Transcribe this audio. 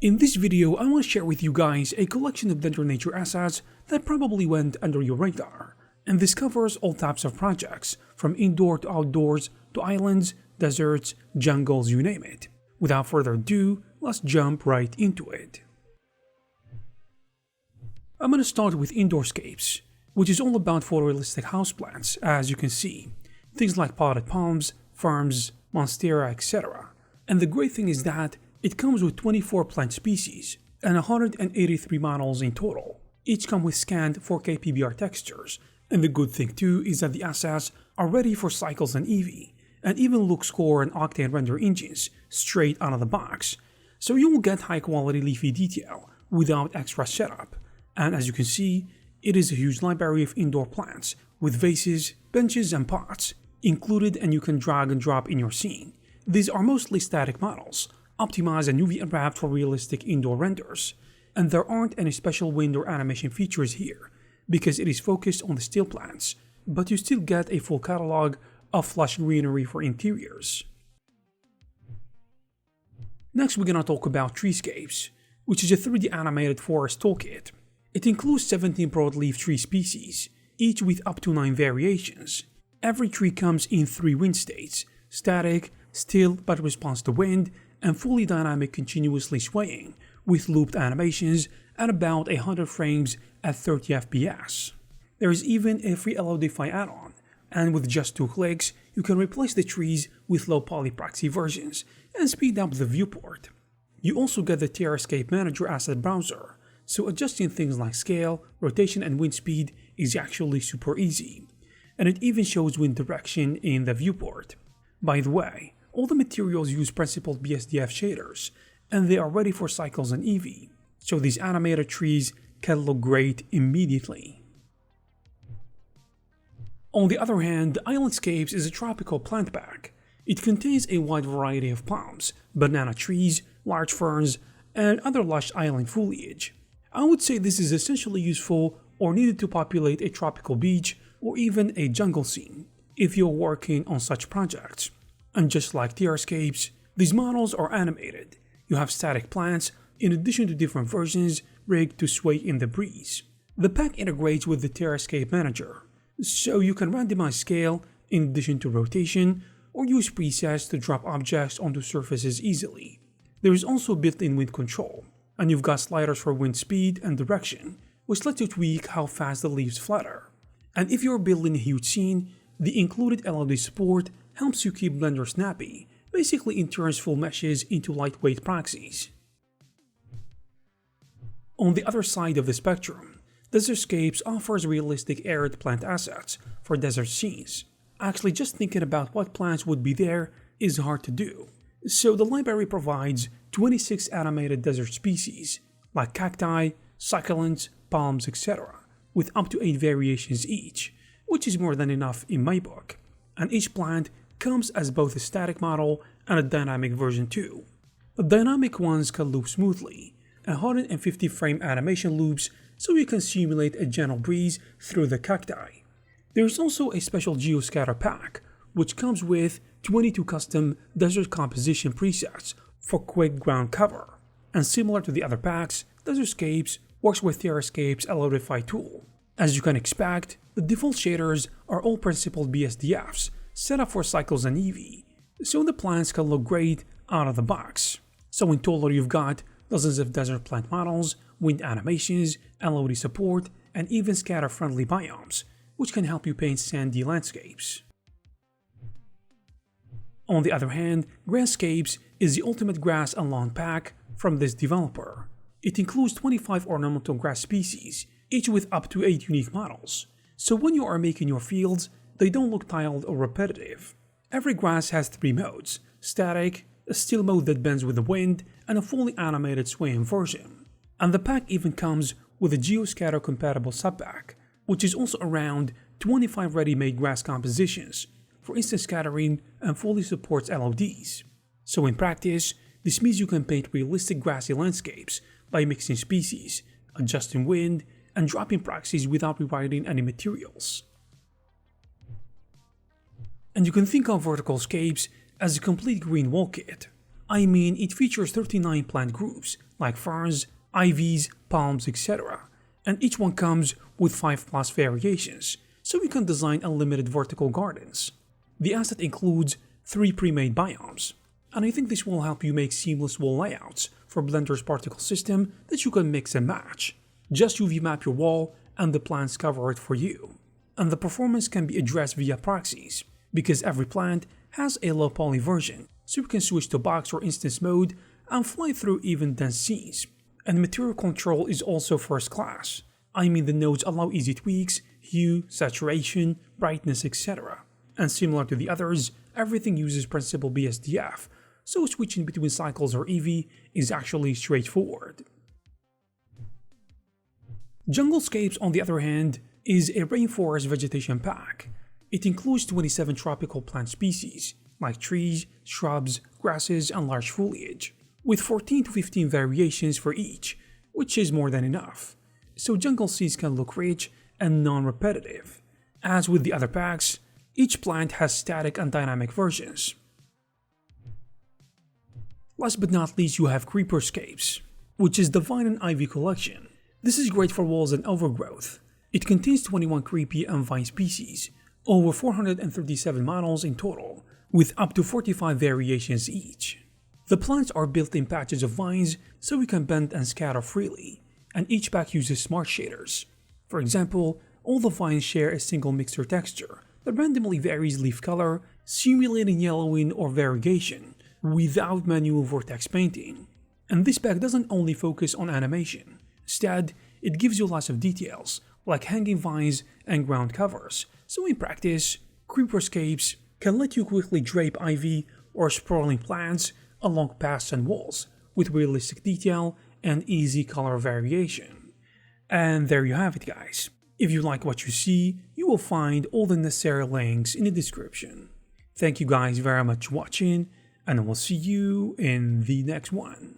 In this video, I want to share with you guys a collection of Blender nature assets that probably went under your radar. And this covers all types of projects, from indoor to outdoors, to islands, deserts, jungles, you name it. Without further ado, let's jump right into it. I'm going to start with Indoorscapes, which is all about photorealistic houseplants, as you can see. Things like potted palms, ferns, monstera, etc. And the great thing is that it comes with 24 plant species and 183 models in total. Each come with scanned 4K PBR textures, and the good thing too is that the assets are ready for Cycles and Eevee, and even look Score and Octane render engines straight out of the box, so you will get high quality leafy detail without extra setup. And as you can see, it is a huge library of indoor plants with vases, benches and pots included, and you can drag and drop in your scene. These are mostly static models, optimized and UV unwrapped for realistic indoor renders, and there aren't any special wind or animation features here because it is focused on the still plants, but you still get a full catalog of lush greenery for interiors. Next we're gonna talk about Treecapes, which is a 3D animated forest toolkit. It includes 17 broadleaf tree species, each with up to 9 variations. Every tree comes in 3 wind states: static, still but responds to wind, and fully dynamic continuously swaying, with looped animations at about 100 frames at 30 FPS. There is even a free LODify add-on, and with just 2 clicks, you can replace the trees with low poly proxy versions and speed up the viewport. You also get the Terrascape Manager asset browser, so adjusting things like scale, rotation and wind speed is actually super easy, and it even shows wind direction in the viewport. By the way, all the materials use principled BSDF shaders, and they are ready for Cycles and Eevee, so these animated trees can look great immediately. On the other hand, the Islandscapes is a tropical plant pack. It contains a wide variety of palms, banana trees, large ferns, and other lush island foliage. I would say this is essentially useful or needed to populate a tropical beach or even a jungle scene, if you're working on such projects. And just like Terrascapes, these models are animated. You have static plants in addition to different versions rigged to sway in the breeze. The pack integrates with the Terrascape Manager, so you can randomize scale in addition to rotation, or use presets to drop objects onto surfaces easily. There is also built-in wind control, and you've got sliders for wind speed and direction, which lets you tweak how fast the leaves flutter. And if you're building a huge scene, the included LOD support helps you keep Blender snappy, basically it turns full meshes into lightweight proxies. On the other side of the spectrum, Desertscapes offers realistic arid plant assets for desert scenes. Actually, just thinking about what plants would be there is hard to do. So the library provides 26 animated desert species, like cacti, succulents, palms, etc., with up to 8 variations each, which is more than enough in my book. And each plant comes as both a static model and a dynamic version too. The dynamic ones can loop smoothly, 150 frame animation loops, so you can simulate a gentle breeze through the cacti. There is also a special geoscatter pack, which comes with 22 custom desert composition presets for quick ground cover. And similar to the other packs, Desertscapes works with Terrascape's LODify tool. As you can expect, the default shaders are all principled BSDFs, set up for Cycles and Eevee, so the plants can look great out of the box. So in total you've got dozens of desert plant models, wind animations, LOD support, and even scatter-friendly biomes, which can help you paint sandy landscapes. On the other hand, Grasscapes is the ultimate grass and lawn pack from this developer. It includes 25 ornamental grass species, each with up to 8 unique models, so when you are making your fields, they don't look tiled or repetitive. Every grass has 3 modes: static, a still mode that bends with the wind, and a fully animated swaying version. And the pack even comes with a geoscatter compatible subpack, which is also around 25 ready-made grass compositions for instant scattering and fully supports LODs. So in practice, this means you can paint realistic grassy landscapes by mixing species, adjusting wind, and dropping proxies without rewriting any materials. And you can think of Verticalscapes as a complete green wall kit. I mean, it features 39 plant groups, like ferns, ivies, palms, etc. And each one comes with 5+ variations, so you can design unlimited vertical gardens. The asset includes 3 pre-made biomes, and I think this will help you make seamless wall layouts for Blender's particle system that you can mix and match. Just UV map your wall and the plants cover it for you. And the performance can be addressed via proxies, because every plant has a low poly version, so you can switch to box or instance mode and fly through even dense scenes. And material control is also first class. I mean, the nodes allow easy tweaks, hue, saturation, brightness, etc. And similar to the others, everything uses Principled BSDF, so switching between cycles or Eevee is actually straightforward. Junglescapes, on the other hand, is a rainforest vegetation pack. It includes 27 tropical plant species, like trees, shrubs, grasses, and large foliage, with 14 to 15 variations for each, which is more than enough. So jungle scenes can look rich and non-repetitive. As with the other packs, each plant has static and dynamic versions. Last but not least, you have Creeperscapes, which is the vine and ivy collection. This is great for walls and overgrowth. It contains 21 creepy and vine species, over 437 models in total, with up to 45 variations each. The plants are built in patches of vines so you can bend and scatter freely, and each pack uses smart shaders. For example, all the vines share a single mixture texture that randomly varies leaf color, simulating yellowing or variegation, without manual vortex painting. And this pack doesn't only focus on animation. Instead, it gives you lots of details, like hanging vines and ground covers, so in practice, Creeperscapes can let you quickly drape ivy or sprawling plants along paths and walls, with realistic detail and easy color variation. And there you have it, guys. If you like what you see, you will find all the necessary links in the description. Thank you guys very much for watching, and I will see you in the next one.